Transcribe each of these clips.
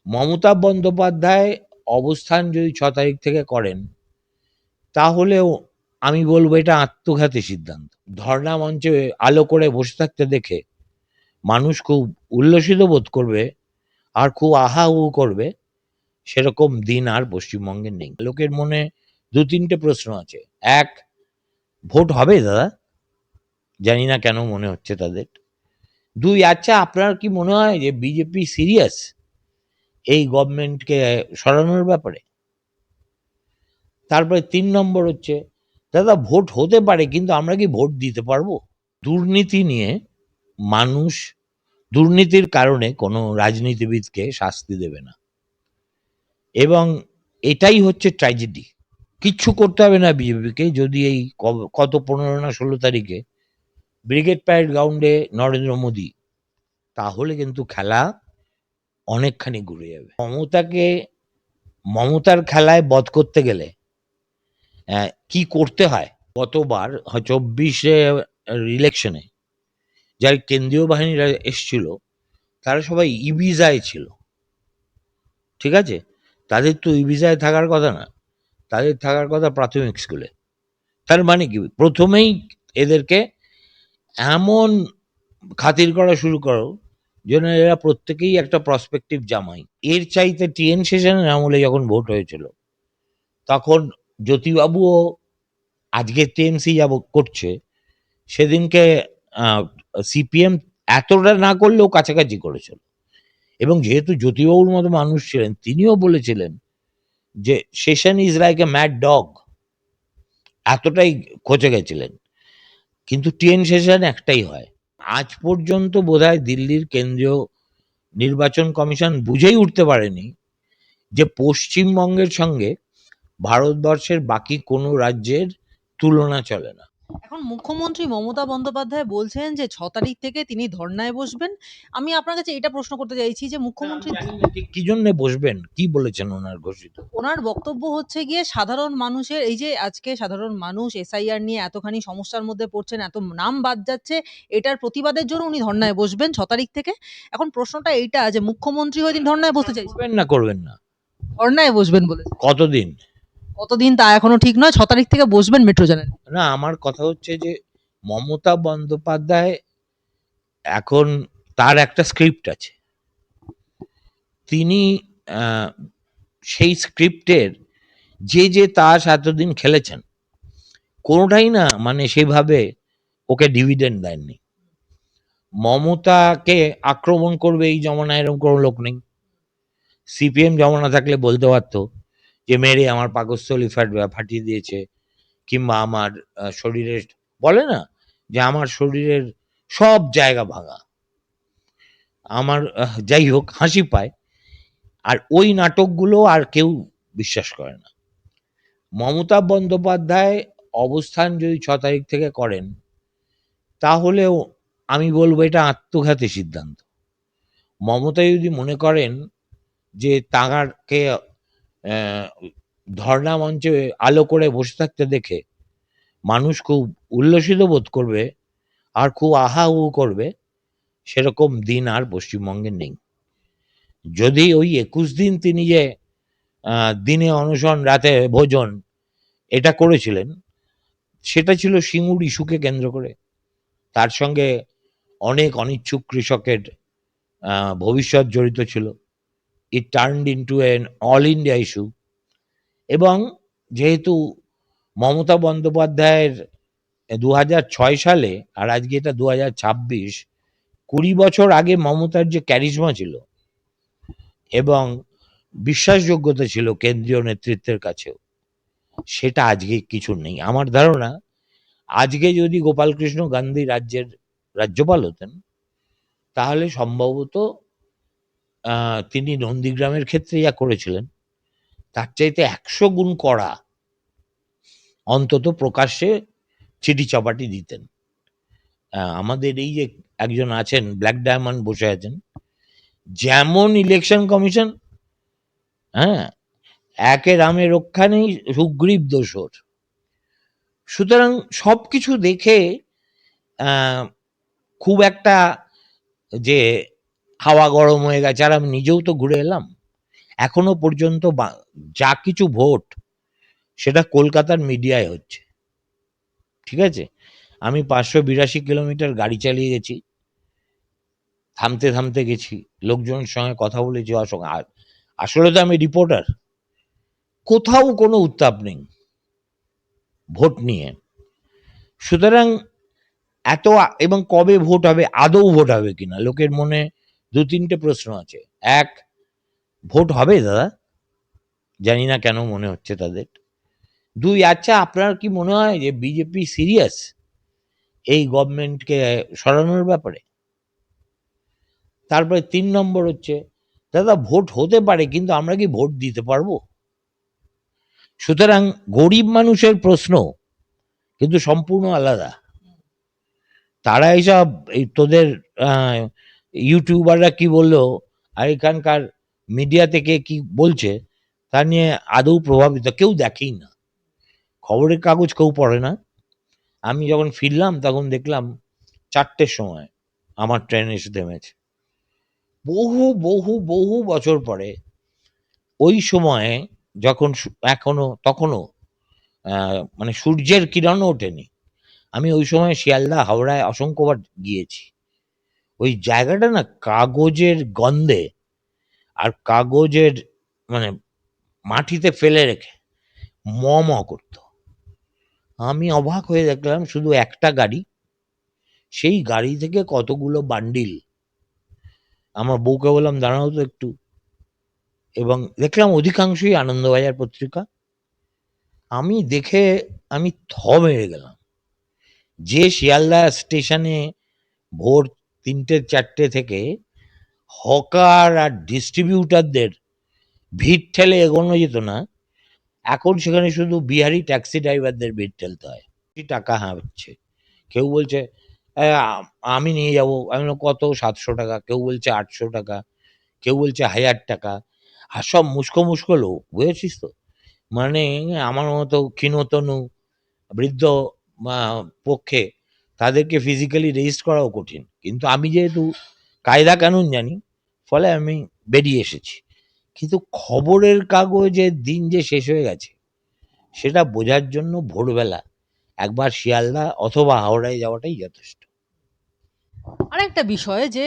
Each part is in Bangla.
মমতা বন্দ্যোপাধ্যায় অবস্থান যদি ৬ তারিখ থেকে করেন, তাহলেও আমি বলব এটা আত্মঘাতী সিদ্ধান্ত। ধর্ণা মঞ্চে আলো করে বসে থাকতে দেখে মানুষ খুব উল্লসিত বোধ করবে আর খুব আহা হু করবে, সেরকম দিন আর পশ্চিমবঙ্গে নেই। লোকের মনে ২-৩টে প্রশ্ন আছে। ১, ভোট হবে দাদা? জানি না কেন মনে হচ্ছে তাদের। ২, আচ্ছা আপনার কি মনে হয় যে বিজেপি সিরিয়াস এই গভর্নমেন্টকে সরানোর ব্যাপারে? তারপরে ৩ নম্বর হচ্ছে, দাদা ভোট হতে পারে কিন্তু আমরা কি ভোট দিতে পারবো? দুর্নীতি নিয়ে মানুষ দুর্নীতির কারণে কোনো রাজনীতিবিদকে শাস্তি দেবে না, এবং এটাই হচ্ছে ট্র্যাজেডি। কিচ্ছু করতে হবে না বিজেপিকে যদি এই কত ১৫ না ১৬ তারিখে ব্রিগেড প্যারেড গ্রাউন্ডে নরেন্দ্র মোদী, তাহলে কিন্তু খেলা অনেকখানি ঘুরে যাবে। মমতার খেলায় বধ করতে গেলে কি করতে হয়? গতবার ২৪-এ ইলেকশনে যারা কেন্দ্রীয় বাহিনীরা এসছিল, তারা সবাই ইভিজায় ছিল। ঠিক আছে? তাদের তো ইভিজায় থাকার কথা না, তাদের থাকার কথা প্রাথমিক স্কুলে। তার মানে কি? প্রথমেই এদেরকে এমন খাতির করা শুরু করো যেন এরা প্রত্যেকেই একটা প্রসপেক্টিভ জামাই। এর চাইতে টিএন সেশনের আমলে যখন ভোট হয়েছিল, তখন জ্যোতিবাবুও আজকে টিএমসি যা করছে, সেদিনকে সিপিএম এতটা না করলেও কাছাকাছি করেছিল। এবং যেহেতু জ্যোতিবাবুর মতো মানুষ ছিলেন, তিনিও বলেছিলেন যে session is like a mad dog, এতটাই খচে গেছিলেন। কিন্তু টিএন সেশন একটাই হয়। আজ পর্যন্ত বোধহয় দিল্লির কেন্দ্রীয় নির্বাচন কমিশন বুঝেই উঠতে পারেনি যে পশ্চিমবঙ্গের সঙ্গে ভারতবর্ষের বাকি কোনো রাজ্যের তুলনা চলে না। এখন মুখ্যমন্ত্রী মমতা বন্দ্যোপাধ্যায় বলছেন যে ৬ তারিখ থেকে তিনি ধর্নায় বসবেন। আমি আপনার কাছে এটা প্রশ্ন করতে চাইছি যে মুখ্যমন্ত্রী ঠিক কি জন্য বসবেন, কি বলেছেন ওনার ঘোষিত? ওনার বক্তব্য হচ্ছে গিয়ে সাধারণ মানুষের এই যে আজকে সাধারণ মানুষ এসআইআর নিয়ে এতখানি সমস্যার মধ্যে পড়ছেন, এত নাম বাদ যাচ্ছে, এটার প্রতিবাদের জন্য উনি ধর্নায় বসবেন ৬ তারিখ থেকে। এখন প্রশ্নটা এইটা যে মুখ্যমন্ত্রী হয়ে তিনি ধর্নায় বসতে চাইছেন। করবেন না করবেন না? ধর্নায় বসবেন বলেছেন। কতদিন? কতদিন তা এখনো ঠিক নয়। ৬ তারিখ থেকে বসবেন মেট্রো জানেন। না, আমার কথা হচ্ছে যে মমতা বন্দ্যোপাধ্যায় এখন, তার একটা স্ক্রিপ্ট আছে। তিনি সেই স্ক্রিপ্টের যে তাস এতদিন খেলেছেন, কোনোটাই না মানে সেইভাবে ওকে ডিভিডেন্ড দেননি। মমতাকে আক্রমণ করবে এই জমানায় এরকম কোনো লোক নেই। সিপিএম জমানা থাকলে বলতে পারতো যে মেরে আমার পাকস্থলী ফাটিয়ে দিয়েছে, কিংবা আমার শরীরের, বলে না যে আমার শরীরের সব জায়গা ভাঙা, আমার যাই হোক হাসি পায়। আর ওই নাটকগুলো আর কেউ বিশ্বাস করে না। মমতা বন্দ্যোপাধ্যায় অবস্থান যদি ৬ তারিখ থেকে করেন, তাহলেও আমি বলবো এটা আত্মঘাতী সিদ্ধান্ত। মমতা যদি মনে করেন যে তাঁকে ধর্ণা মঞ্চে আলো করে বসে থাকতে দেখে মানুষ খুব উল্লসিত বোধ করবে আর খুব আহা হু করবে, সেরকম দিন আর পশ্চিমবঙ্গে নেই। যদি ওই ২১ দিন তিনি যে দিনে অনশন রাতে ভোজন এটা করেছিলেন, সেটা ছিল সিঙ্গুর ইস্যুকে কেন্দ্র করে। তার সঙ্গে অনেক অনিচ্ছুক কৃষকের ভবিষ্যৎ জড়িত ছিল। It turned into an all India issue. এবং যেহেতু মমতা বন্দ্যোপাধ্যায়ের ২০০৬ সালে আর আজকে এটা ২০২৬, ২০ বছর আগে মমতার যে ক্যারিজমা ছিল এবং বিশ্বাসযোগ্যতা ছিল কেন্দ্রীয় নেতৃত্বের কাছেও, সেটা আজকে কিছু নেই। আমার ধারণা আজকে যদি গোপালকৃষ্ণ গান্ধী রাজ্যপাল হতেন, তাহলে সম্ভবত তিনি নন্দীগ্রামের ক্ষেত্রে যা করেছিলেন তার চাইতে ১০০ গুণ কড়া অন্তত প্রকাশ্যে চিঠি চাপাটি দিতেন। আমাদের এই যে একজন আছেন ব্ল্যাক ডায়মন্ড বসে আছেন, যেমন ইলেকশন কমিশন, হ্যাঁ, একে রামে রক্ষা নেই, সুগ্রীব দোসর। সুতরাং সবকিছু দেখে খুব একটা যে হাওয়া গরম হয়ে গেছে, আর আমি নিজেও তো ঘুরে এলাম, এখনো পর্যন্ত যা কিছু ভোট সেটা কলকাতার মিডিয়ায় হচ্ছে, ঠিক আছে? আমি 582 কিলোমিটার গাড়ি চালিয়ে গেছি, থামতে থামতে গেছি, লোকজনের সঙ্গে কথা বলেছি, আসলে তো আমি রিপোর্টার। কোথাও কোনো উত্তাপ নেই ভোট নিয়ে। সুতরাং এবং কবে ভোট হবে, আদৌ ভোট হবে কিনা, লোকের মনে দু তিনটে প্রশ্ন আছে। এক, ভোট হবে দাদা? জানি না কেন মনে হচ্ছে তাদের। দুই, আচ্ছা আপনার কি মনে হয় যে বিজেপি সিরিয়াস এই গভর্নমেন্টকে সরানোর ব্যাপারে? তারপরে 3 নম্বর হচ্ছে, দাদা ভোট হতে পারে কিন্তু আমরা কি ভোট দিতে পারবো? সুতরাং গরিব মানুষের প্রশ্ন কিন্তু সম্পূর্ণ আলাদা। তারা এইসব তোদের ইউটিউবাররা কি বললো আর এখানকার মিডিয়া থেকে কি বলছে তা নিয়ে আদৌ প্রভাবিত কেউ দেখেই না, খবরের কাগজ কেউ পড়ে না। আমি যখন ফিরলাম তখন দেখলাম 4টের সময় আমার ট্রেন এসে থেমেছে। বহু বহু বহু বছর পরে ওই সময়ে যখন তখনও মানে সূর্যের কিরণও ওঠেনি, আমি ওই সময় শিয়ালদা হাওড়ায় অসংখ্যবার গিয়েছি। ওই জায়গাটা না কাগজের গন্ধে আর কাগজের মানে মাটিতে ফেলে রেখে ম ম করত। আমি অবাক হয়ে দেখলাম শুধু একটা গাড়ি, সেই গাড়ি থেকে কতগুলো বান্ডিল। আমার বউকে বললাম দাঁড়াও তো একটু, এবং দেখলাম অধিকাংশই আনন্দবাজার পত্রিকা। আমি দেখে আমি থ মেরে গেলাম। যে শিয়ালদা স্টেশনে ভোর 3টে 4টে থেকে হকার আর ডিস্ট্রিবিউটারদের ভিড় ঠেলে এগোনো যেত না, এখন সেখানে শুধু বিহারি ট্যাক্সি ড্রাইভারদের ভিড় ঠেলতে হয়। টাকা হচ্ছে, কেউ বলছে আমি নিয়ে যাবো, আমি কত 700 টাকা, কেউ বলছে 800 টাকা, কেউ বলছে 1000 টাকা। আর সব মুস্কো মুস্কো লোক, বুঝেছিস তো? মানে আমার মতো ক্ষীণতনু বৃদ্ধ পক্ষে তাদেরকে ফিজিক্যালি রেজিস্ট করাও কঠিন, কিন্তু আমি যেহেতু কায়দা কানুন জানি, ফলে আমি বেরিয়ে এসেছি। কিন্তু খবরের কাগজের দিন যে শেষ হয়ে গেছে সেটা বোঝার জন্য ভোরবেলা একবার শিয়ালদা অথবা হাওড়ায় যাওয়াটাই যথেষ্ট। আরেকটা বিষয় যে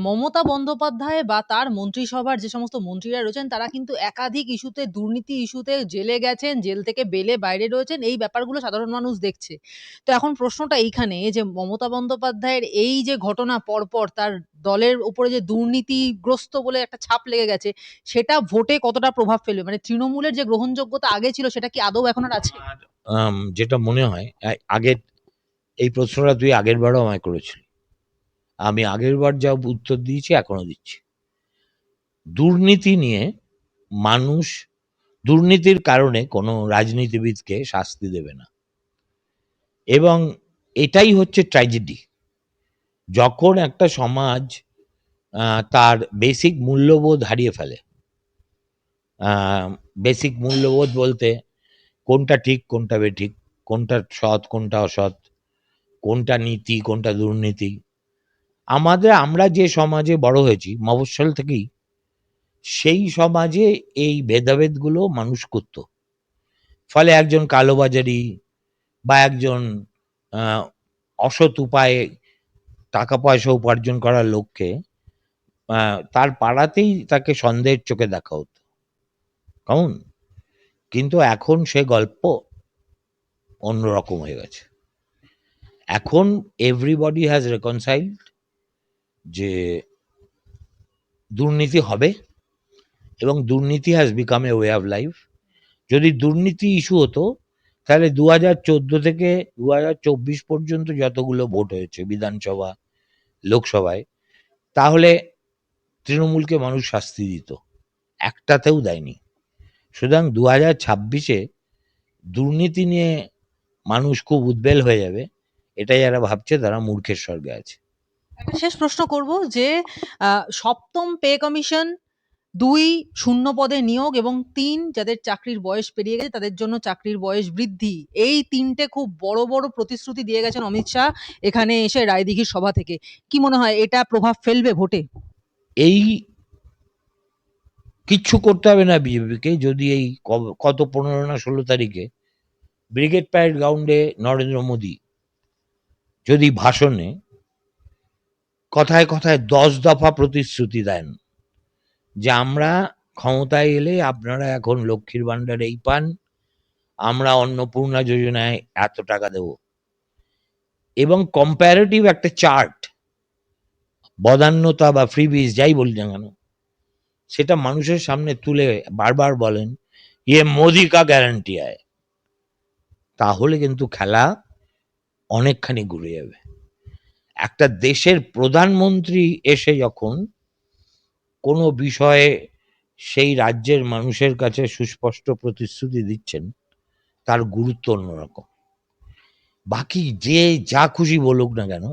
মমতা বন্দ্যোপাধ্যায় বা তার মন্ত্রিসভার যে সমস্ত মন্ত্রীরা রয়েছেন তারা কিন্তু একাধিক ইস্যুতে, দুর্নীতি ইস্যুতে জেলে গেছেন, জেল থেকে বেলে বাইরে রয়েছেন। এই ব্যাপারগুলো সাধারণ মানুষ দেখছে। তো এখন প্রশ্নটা এইখানে যে মমতা বন্দ্যোপাধ্যায়ের এই যে ঘটনা পরপর তার দলের উপরে যে দুর্নীতিগ্রস্ত বলে একটা ছাপ লেগে গেছে, সেটা ভোটে কতটা প্রভাব ফেলবে? মানে তৃণমূলের যে গ্রহণযোগ্যতা আগে ছিল সেটা কি আদৌ এখন আর আছে? যেটা মনে হয়, আগের এই প্রশ্নটা তুই আগের বারও আমায় করেছিলি, আমি আগের বার যা উত্তর দিয়েছি এখনো দিচ্ছি। দুর্নীতি নিয়ে মানুষ, দুর্নীতির কারণে কোনো রাজনীতিবিদকে শাস্তি দেবে না, এবং এটাই হচ্ছে ট্র্যাজেডি। যখন একটা সমাজ তার বেসিক মূল্যবোধ হারিয়ে ফেলে, বেসিক মূল্যবোধ বলতে কোনটা ঠিক কোনটা বেঠিক, কোনটা সৎ কোনটা অসৎ, কোনটা নীতি কোনটা দুর্নীতি। আমরা যে সমাজে বড় হয়েছি মফস্বল থেকেই, সেই সমাজে এই ভেদাভেদগুলো মানুষ করত। ফলে একজন কালোবাজারি বা একজন অসৎ উপায়ে টাকা পয়সা উপার্জন করার লক্ষ্যে তার পাড়াতেই তাকে সন্দেহের চোখে দেখা হতো, কেমন? কিন্তু এখন সে গল্প অন্যরকম হয়ে গেছে। এখন এভরিবডি হ্যাজ রেকনসাইলড যে দুর্নীতি হবে, এবং দুর্নীতি has become a way of life. যদি দুর্নীতি ইস্যু হতো তাহলে 2014 থেকে 2024 পর্যন্ত যতগুলো ভোট হয়েছে বিধানসভা লোকসভায়, তাহলে তৃণমূলকে মানুষ শাস্তি দিত, একটাতেও দেয়নি। সুতরাং 2026-এ দুর্নীতি নিয়ে মানুষ খুব উদ্বেল হয়ে যাবে, এটা যারা ভাবছে তারা মূর্খের স্বর্গে আছে। একটা শেষ প্রশ্ন করব যে সপ্তম পে কমিশন, ২ শূন্য পদে নিয়োগ এবং ৩ যাদের চাকরির বয়স পেরিয়ে গেছে তাদের জন্য চাকরির বয়স বৃদ্ধি। এই ৩ টে খুব বড়, বড় প্রতিশ্রুতি দিয়ে গেছেন অমিত শাহ এখানে এসে রায়দিঘির সভা থেকে। কি মনে হয় এটা প্রভাব ফেলবে ভোটে? এই কিচ্ছু করতে হবে না বিজেপিকে যদি এই কত 15 না 16 তারিখে ব্রিগেড প্যারেড গ্রাউন্ডে নরেন্দ্র মোদী যদি ভাষণে কথায় কথায় 10 দফা প্রতিশ্রুতি দেন যে আমরা ক্ষমতায় এলে আপনারা এখন লক্ষ্মীর ভাণ্ডার এই পান, আমরা অন্নপূর্ণা যোজনায় এত টাকা দেব, এবং কম্প্যারেটিভ একটা চার্ট, বদান্যতা বা ফ্রিবিজ যাই বলি না কেন, সেটা মানুষের সামনে তুলে বারবার বলেন ইয়ে মোদি কা গ্যারান্টি আয়, তাহলে কিন্তু খেলা অনেকখানি ঘুরে যাবে। একটা দেশের প্রধানমন্ত্রী এসে যখন কোনো বিষয়ে সেই রাজ্যের মানুষের কাছে সুস্পষ্ট প্রতিশ্রুতি দিচ্ছেন, তার গুরুত্ব অন্যরকম। বাকি যে যা খুশি বলুক না কেন,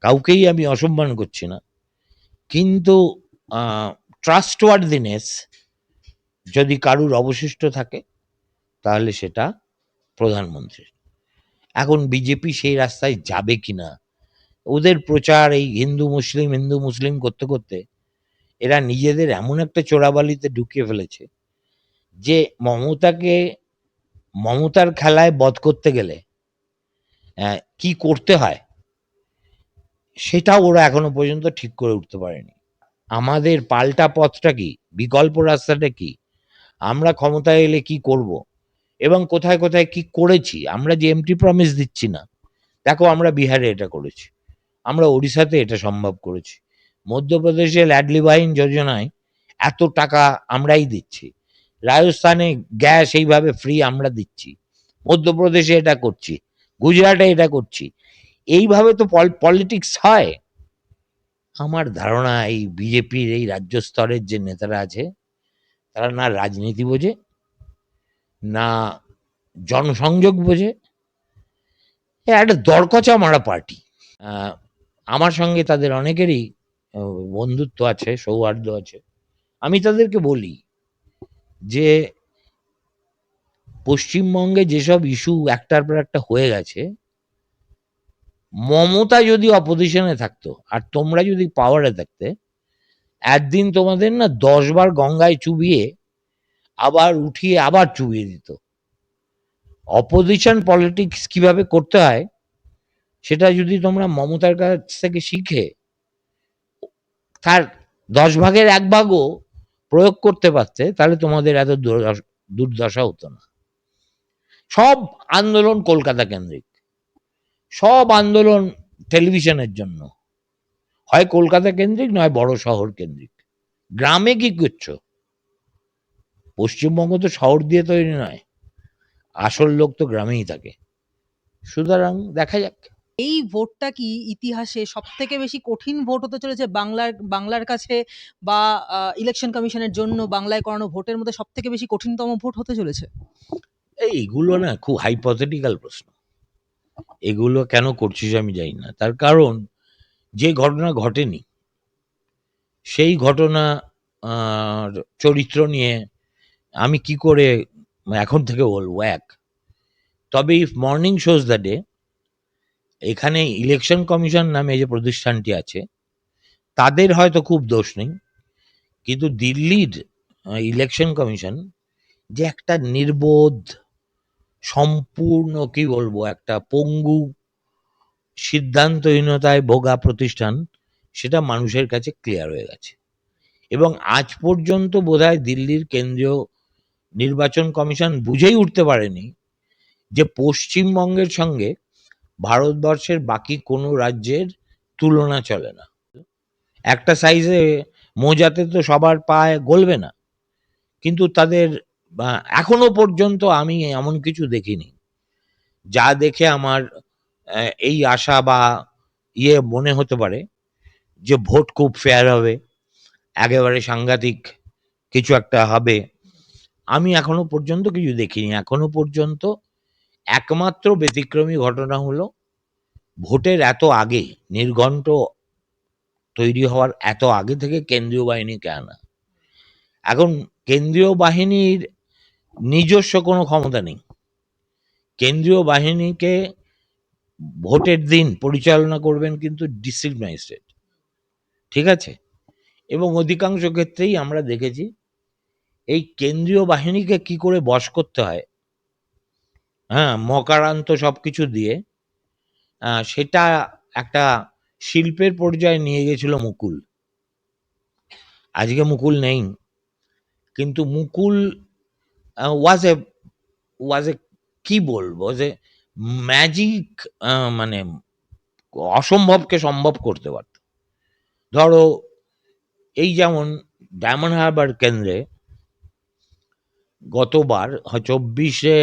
কাউকেই আমি অসম্মান করছি না, কিন্তু ট্রাস্টওয়ার্দিনেস যদি কারুর অবশিষ্ট থাকে তাহলে সেটা প্রধানমন্ত্রীর। এখন বিজেপি সেই রাস্তায় যাবে কিনা, ওদের প্রচার এই হিন্দু মুসলিম করতে করতে এরা নিজেদের এমন একটা চোরাবালিতে ঢুকিয়ে ফেলেছে যে মমতার খেলায় বধ করতে গেলে কি করতে হয় সেটাও ওরা এখনো পর্যন্ত ঠিক করে উঠতে পারেনি। আমাদের পাল্টা পথটা কি, বিকল্প রাস্তাটা কি, আমরা ক্ষমতায় এলে কি করব, এবং কোথায় কোথায় কি করেছি। আমরা যে এমটি প্রমিস দিচ্ছি না, দেখো আমরা বিহারে এটা করেছি, আমরা ওড়িশাতে এটা সম্ভব করেছি, মধ্যপ্রদেশে ল্যাডলিবাহিন যোজনায় এত টাকা আমরাই দিচ্ছি, রাজস্থানে গ্যাস এইভাবে ফ্রি আমরা দিচ্ছি, মধ্যপ্রদেশে এটা করছি, গুজরাটে এটা করছি। এইভাবে তো পলিটিক্স হয়। আমার ধারণা এই বিজেপির এই রাজ্য স্তরের যে নেতারা আছে তারা না রাজনীতি বোঝে, না জনসংযোগ বোঝে, একটা দরকচা মারা পার্টি। আমার সঙ্গে তাদের অনেকেরই বন্ধুত্ব আছে, সৌহার্দ্য আছে। আমি তাদেরকে বলি যে পশ্চিমবঙ্গে যেসব ইস্যু একটার পর একটা হয়ে গেছে, মমতা যদি অপোজিশনে থাকতো আর তোমরা যদি পাওয়ারে থাকতে, একদিন তোমাদের না 10 বার গঙ্গায় চুবিয়ে আবার উঠিয়ে আবার চুবিয়ে দিত। অপোজিশন পলিটিক্স কিভাবে করতে হয় সেটা যদি তোমরা মমতার কাছ থেকে শিখে তার 10 ভাগের 1 ভাগও প্রয়োগ করতে পারতে, তাহলে তোমাদের এত দুর্দশা হতো না। সব আন্দোলন কলকাতা কেন্দ্রিক, সব আন্দোলন টেলিভিশনের জন্য, হয় কলকাতা কেন্দ্রিক নয় বড় শহর কেন্দ্রিক। গ্রামে কি করছো? পশ্চিমবঙ্গ তো শহর দিয়ে তৈরি নয়, আসল লোক তো গ্রামেই থাকে। সুতরাং দেখা যাক। এই ভোটটা কি ইতিহাসে সবথেকে বেশি কঠিন ভোট হতে চলেছে বাংলার কাছে, বা ইলেকশন কমিশনের জন্য বাংলায় করানো ভোটের মধ্যে সবথেকে বেশি কঠিনতম ভোট হতে চলেছে? এইগুলো না খুব হাইপোথেটিক্যাল প্রশ্ন। এগুলো কেন করছিস আমি জানি না। তার কারণ যে ঘটনা ঘটেনি সেই ঘটনা চরিত্র নিয়ে আমি কি করে এখন থেকে বলবো। তবে if morning shows the day, এখানে ইলেকশন কমিশন নামে যে প্রতিষ্ঠানটি আছে তাদের হয়তো খুব দোষ নেই, কিন্তু দিল্লির ইলেকশন কমিশন যে একটা নির্বোধ, সম্পূর্ণ কি বলবো, একটা পঙ্গু সিদ্ধান্তহীনতায় ভোগা প্রতিষ্ঠান, সেটা মানুষের কাছে ক্লিয়ার হয়ে গেছে। এবং আজ পর্যন্ত বোধহয় দিল্লির কেন্দ্রীয় নির্বাচন কমিশন বুঝেই উঠতে পারেনি যে পশ্চিমবঙ্গের সঙ্গে ভারতবর্ষের বাকি কোনো রাজ্যের তুলনা চলে না। একটা সাইজে মোজাতে তো সবার পায়ে গলবে না, কিন্তু তাদের এখনো পর্যন্ত আমি এমন কিছু দেখিনি যা দেখে আমার এই আশা বা মনে হতে পারে যে ভোট খুব ফেয়ার হবে, একেবারে সাংঘাতিক কিছু একটা হবে। আমি এখনো পর্যন্ত কিছু দেখিনি। এখনো পর্যন্ত একমাত্র ব্যতিক্রমী ঘটনা হলো ভোটের এত আগে, নির্ঘণ্ট তৈরি হওয়ার এত আগে থেকে কেন্দ্রীয় বাহিনীকে আনা। এখন কেন্দ্রীয় বাহিনীর নিজস্ব কোনো ক্ষমতা নেই। কেন্দ্রীয় বাহিনীকে ভোটের দিন পরিচালনা করবেন কিন্তু ডিস্ট্রিক্ট ম্যাজিস্ট্রেট, ঠিক আছে? এবং অধিকাংশ ক্ষেত্রেই আমরা দেখেছি এই কেন্দ্রীয় বাহিনীকে কি করে বশ করতে হয়, হ্যাঁ, মকারান্ত সবকিছু দিয়ে, সেটা একটা শিল্পের পর্যায়ে নিয়ে গেছিল মুকুল। আজকে মুকুল নেই, কিন্তু মুকুল ওয়াজ এ ওয়াজ এ কি বলবো, যে ম্যাজিক, মানে অসম্ভবকে সম্ভব করতে পারত। ধরো এই যেমন ডায়মন্ড হারবার কেন্দ্রে গতবার 24-এ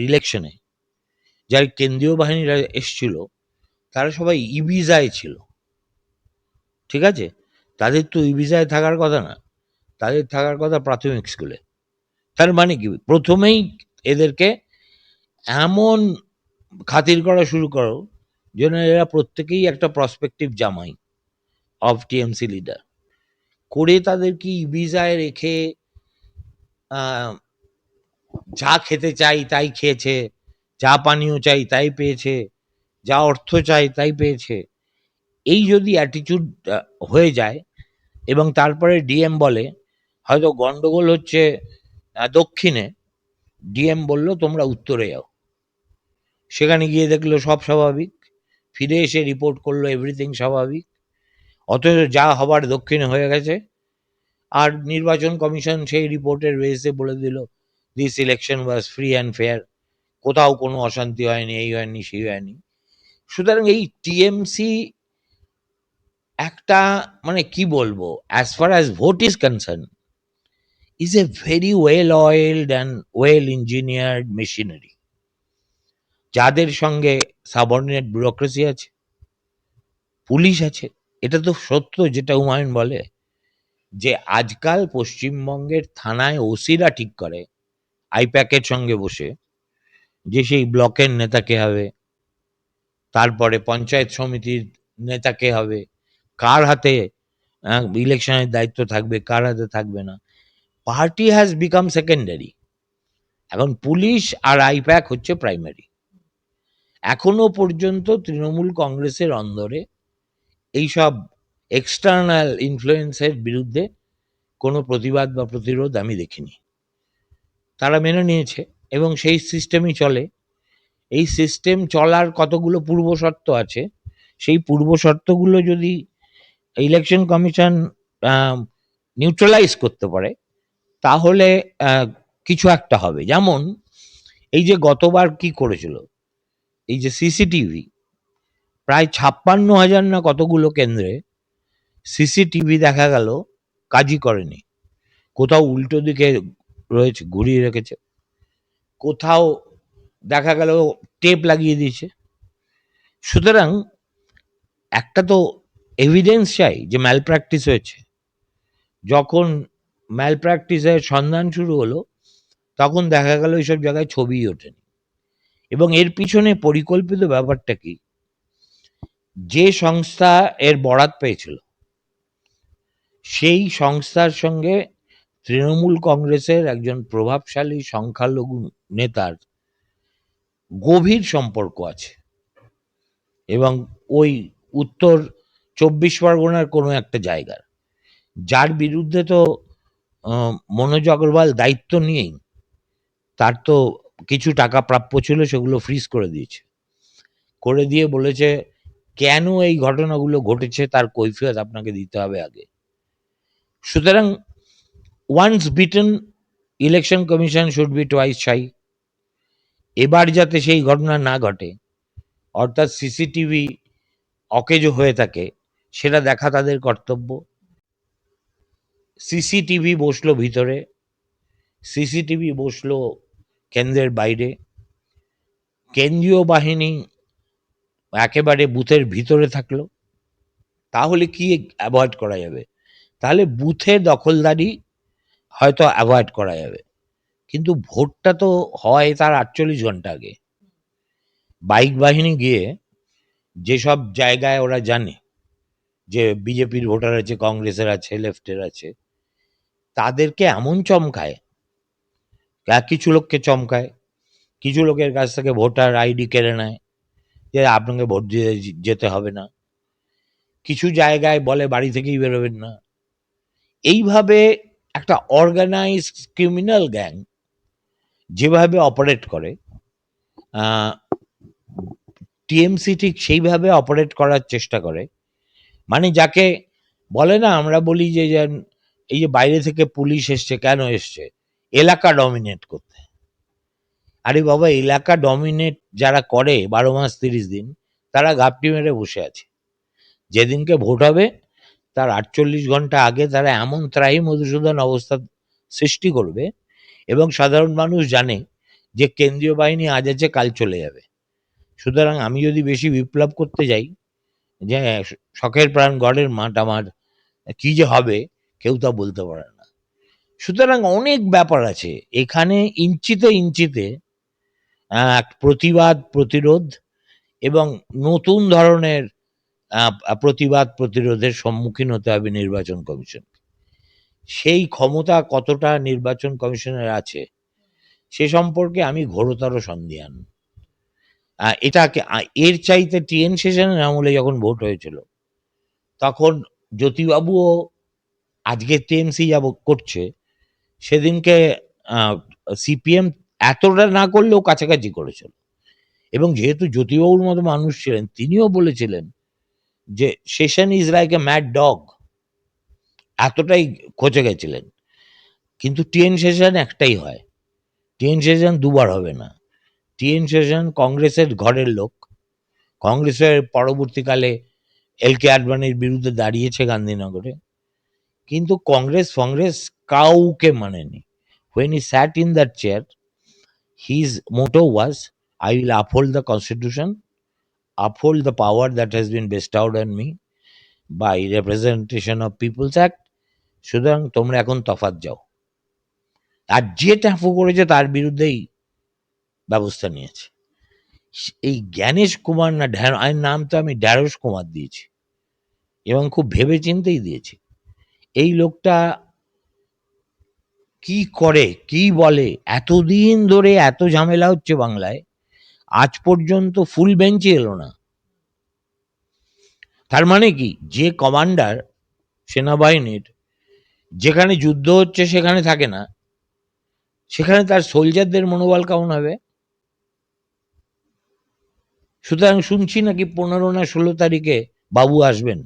ইলেকশনে যারা কেন্দ্রীয় বাহিনীরা এসছিল তারা সবাই ইভিজায় ছিল, ঠিক আছে? তাদের তো ইভিজায় থাকার কথা না, তাদের থাকার কথা প্রাথমিক স্কুলে। তার মানে কি, প্রথমেই এদেরকে এমন খাতির করা শুরু করো যেন এরা প্রত্যেকেই একটা প্রসপেক্টিভ জামাই অফ টিএমসি লিডার, করে তাদেরকে ইভিজায় রেখে যা খেতে চাই তাই খেয়েছে, যা পানীয় চাই তাই পেয়েছে, যা অর্থ চাই তাই পেয়েছে। এই যদি অ্যাটিটিউড হয়ে যায়, এবং তারপরে ডিএম বলে হয়তো গন্ডগোল হচ্ছে দক্ষিণে, ডিএম বলল তোমরা উত্তরে যাও, সেখানে গিয়ে দেখলো সব স্বাভাবিক, ফিরে এসে রিপোর্ট করলো এভরিথিং স্বাভাবিক, অথচ যা হবার দক্ষিণে হয়ে গেছে। আর নির্বাচন কমিশন সেই রিপোর্টের বেসে বলে দিল this election was free and fair, কোথাও কোনো অশান্তি হয়নি, এই হয়নি সেই হয়নি। সুতরাং এই টিএমসি একটা, মানে কি বলবো, as far as vote is concern, is a very well oiled and well engineered machinery, যাদের সঙ্গে সাবঅর্ডিনেট ব্যুরোক্রেসি আছে, পুলিশ আছে। এটা তো সত্য যেটা হুমায়ুন বলে, যে আজকাল পশ্চিমবঙ্গের থানায় ওসিরা ঠিক করে আইপ্যাকের সঙ্গে বসে যে সেই ব্লকের নেতা কে হবে, তারপরে পঞ্চায়েত সমিতির নেতা কে হবে, কার হাতে ইলেকশনের দায়িত্ব থাকবে, কার হাতে থাকবে না। পার্টি হ্যাজ বিকাম সেকেন্ডারি, এখন পুলিশ আর আইপ্যাক হচ্ছে প্রাইমারি। এখনো পর্যন্ত তৃণমূল কংগ্রেসের অন্দরে এইসব এক্সটার্নাল ইনফ্লুয়েন্সের বিরুদ্ধে কোনো প্রতিবাদ বা প্রতিরোধ আমি দেখিনি। তারা মেনে নিয়েছে এবং সেই সিস্টেমই চলে। এই সিস্টেম চলার কতগুলো পূর্ব শর্ত আছে, সেই পূর্ব শর্তগুলো যদি ইলেকশন কমিশন নিউট্রালাইজ করতে পারে তাহলে কিছু একটা হবে। যেমন এই যে গতবার কি করেছিল, এই যে সিসিটিভি, প্রায় 56,000 না কতগুলো কেন্দ্রে সিসিটিভি দেখা গেল কাজই করেনি, কোথাও উল্টো দিকে রয়েছে, ঘুরিয়ে রেখেছে, কোথাও দেখা গেল টেপ লাগিয়ে দিয়েছে। সুতরাং একটা তো এভিডেন্স চাই যে ম্যাল প্র্যাকটিস হয়েছে। যখন ম্যাল প্র্যাকটিসের সন্ধান শুরু হলো তখন দেখা গেল এইসব জায়গায় ছবিই ওঠেনি। এবং এর পিছনে পরিকল্পিত ব্যাপারটা কি, যে সংস্থা এর বরাত পেয়েছিল সেই সংস্থার সঙ্গে তৃণমূল কংগ্রেসের একজন প্রভাবশালী সংখ্যালঘু নেতার গভীর সম্পর্ক আছে, এবং ওই উত্তর 24 পরগনার কোনো একটা জায়গার, যার বিরুদ্ধে তো মনোজ অগ্রওয়াল দায়িত্ব নিয়েই তার তো কিছু টাকা প্রাপ্য ছিল, সেগুলো ফ্রিজ করে দিয়েছে, করে দিয়ে বলেছে কেন এই ঘটনাগুলো ঘটেছে তার কৈফিয়ত আপনাকে দিতে হবে আগে। সুতরাং once bitten election commission should be twice shy. এবার যাতে সেই ঘটনা না ঘটে, অর্থাৎ সিসিটিভি অকেজো হয়ে থাকে, সেটা দেখা তাদের কর্তব্য। সিসিটিভি বসলো ভিতরে, সিসিটিভি বসলো কেন্দ্রের বাইরে, কেন্দ্রীয় বাহিনী একেবারে বুথের ভিতরে থাকলো, তাহলে কি অ্যাভয়েড করা যাবে? তাহলে বুথের দখলদারি হয়তো অ্যাভয়েড করা যাবে, কিন্তু ভোটটা তো হয় তার 48 ঘন্টা আগে। বাইক বাহিনী গিয়ে যেসব জায়গায় ওরা জানে যে বিজেপির ভোটার আছে, কংগ্রেসের আছে, লেফটের আছে, তাদেরকে এমন চমকায়, কিছু লোককে চমকায়, কিছু লোকের কাছ থেকে ভোটার আইডি কেড়ে নেয় যে আপনাকে ভোট দিয়ে যেতে হবে না, কিছু জায়গায় বলে বাড়ি থেকেই বেরোবেন না। এইভাবে একটা অর্গানাইজড ক্রিমিনাল গ্যাং যেভাবে অপারেট করে, টিএমসি ঠিক সেইভাবে অপারেট করার চেষ্টা করে। মানে যাকে বলে না, আমরা বলি যে এই যে বাইরে থেকে পুলিশ এসছে, কেন এসছে? এলাকা ডমিনেট করতে। আরে বাবা, এলাকা ডমিনেট যারা করে 12 মাস 30 দিন, তারা ঘাপটি মেরে বসে আছে। যেদিনকে ভোট হবে তার 48 ঘন্টা আগে তারা এমন ত্রাহি মধুসূদন অবস্থা সৃষ্টি করবে, এবং সাধারণ মানুষ জানে যে কেন্দ্রীয় বাহিনী আজ আছে কাল চলে যাবে। সুতরাং আমি যদি বেশি বিপ্লব করতে যাই, যে শখের প্রাণ গড়ের মাঠ আমার, কি যে হবে কেউ তা বলতে পারে না। সুতরাং অনেক ব্যাপার আছে এখানে, ইঞ্চিতে ইঞ্চিতে প্রতিবাদ প্রতিরোধ এবং নতুন ধরনের প্রতিবাদ প্রতিরোধের সম্মুখীন হতে হবে নির্বাচন কমিশন। সেই ক্ষমতা কতটা নির্বাচন কমিশনের আছে সে সম্পর্কে আমি ঘোরতর সন্দিহান। এটাকে এর চাইতে টিএন সেশনের আমলে যখন ভোট হয়েছিল, তখন জ্যোতিবাবুও আজকে টিএমসি যা করছে, সেদিনকে সিপিএম এতটা না করলেও কাছাকাছি করেছিল। এবং যেহেতু জ্যোতিবাবুর মতো মানুষ ছিলেন, তিনিও বলেছিলেন যে session is like a mad dog, এতটাই খচে গেছিলেন। কিন্তু টিএন সেশন একটাই হয়, টিএন সেশন দুবার হবে না। টিএন সেশন কংগ্রেসের ঘরের লোক, কংগ্রেসের পরবর্তীকালে এল কে আডবাণীর বিরুদ্ধে দাঁড়িয়েছে গান্ধীনগরে, কিন্তু কংগ্রেস ফংগ্রেস কাউকে মানেনি। when he sat in that chair, his motto was, I will uphold the constitution, uphold the power that has been bestowed on me by representation of people's act, সুতরাং তোমরা এখন তফাৎ যাও। আর যে ট্যাফু করেছে তার বিরুদ্ধেই ব্যবস্থা নিয়েছে। এই জ্ঞানেশ কুমার না এর নাম তো আমি ঢ্যাঁড়স কুমার দিয়েছি, এবং খুব ভেবে চিন্তেই দিয়েছি। এই লোকটা কি করে, কি বলে, এতদিন ধরে এত ঝামেলা হচ্ছে বাংলায়, আজ পর্যন্ত ফুল বেঞ্চে এলো না। তার মানে কি, যে কমান্ডার সেনাবাহিনীর, যেখানে যুদ্ধ হচ্ছে সেখানে থাকে না, সেখানে তার সোলজারদের মনোবল কেমন হবে? সুতরাং শুনছি নাকি 15 না 16 তারিখে বাবু আসবেন।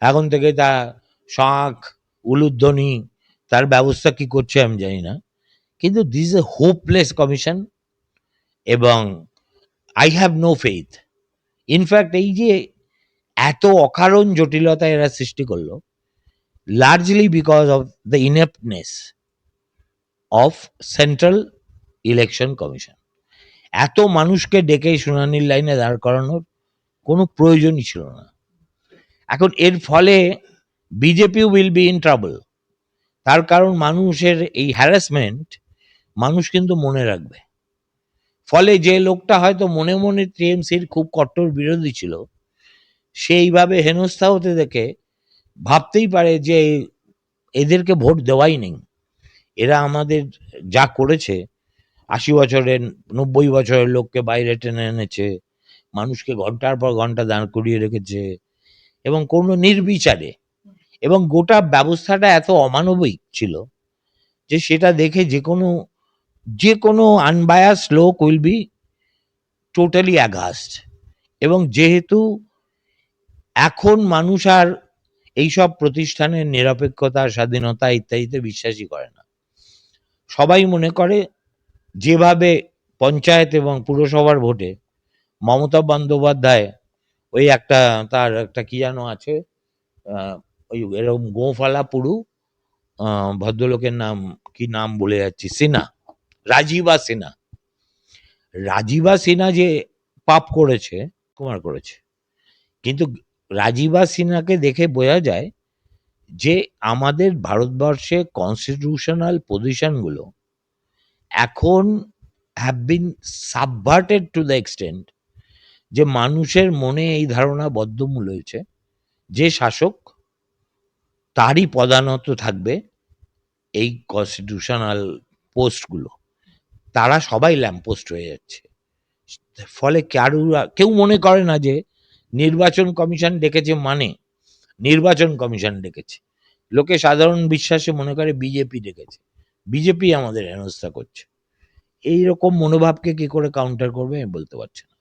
এখন থেকে তা শাঁখ উলুধ্বনি তার ব্যবস্থা কি করছে আমি জানি না, কিন্তু this is a hopeless commission, এবং I have no faith. In fact এই যে এত অকারণ জটিলতা এরা সৃষ্টি করলো, largely because of the ineptness of central election commission. এত মানুষকে ডেকে শুনানির লাইনে দাঁড় করানোর কোনো প্রয়োজনই ছিল না। এখন এর ফলে BJP will be in trouble. তার কারণ মানুষের এই হ্যারাসমেন্ট মানুষ কিন্তু মনে রাখবে। ফলে যে লোকটা হয়তো মনে মনে টিএমসির খুব কট্টর বিরোধী ছিল, সেইভাবে হেনস্থা হতে দেখে ভাবতেই পারে যে এদেরকে ভোট দেওয়াই নেই। এরা আমাদের যা করেছে, 80 বছরের 90 বছরের লোককে বাইরে টেনে এনেছে, মানুষকে ঘন্টার পর ঘন্টা দাঁড় করিয়ে রেখেছে, এবং কোনো নির্বিচারে, এবং গোটা ব্যবস্থাটা এত অমানবিক ছিল যে সেটা দেখে যে কোনো আনবায়াস লোক উইল বি টোটালি অ্যাগাস্ট। এবং যেহেতু এখন মানুষ আর এইসব প্রতিষ্ঠানের নিরপেক্ষতা, স্বাধীনতা ইত্যাদিতে বিশ্বাসই করে না। সবাই মনে করে যেভাবে পঞ্চায়েত এবং পুরসভার ভোটে মমতা বন্দ্যোপাধ্যায় ওই একটা, তার একটা কি যেন আছে, ওই এরকম গোফালা পুরু ভদ্রলোকের নাম কি, নাম বলে যাচ্ছি, সিনহা, রাজীবা সিনহা। রাজীবা সিনহা যে পাপ করেছে, কুমার করেছে, কিন্তু রাজীবা সিনহাকে দেখে বোঝা যায় যে আমাদের ভারতবর্ষে কনস্টিটিউশনাল পজিশনগুলো এখন have been subverted to the extent যে মানুষের মনে এই ধারণা বদ্ধমূল হয়েছে যে শাসক তারই প্রধানত থাকবে এই কনস্টিটিউশনাল পোস্টগুলো, তারা সবাই ল্যাম্পপোস্ট হয়ে যাচ্ছে। ফলে কেউ মনে করে না যে নির্বাচন কমিশন ডেকেছে মানে নির্বাচন কমিশন ডেকেছে, লোকে সাধারণ বিশ্বাসে মনে করে বিজেপি ডেকেছে, বিজেপি আমাদের হেনস্থা করছে। এইরকম মনোভাবকে কি করে কাউন্টার করবে আমি বলতে পারছি না।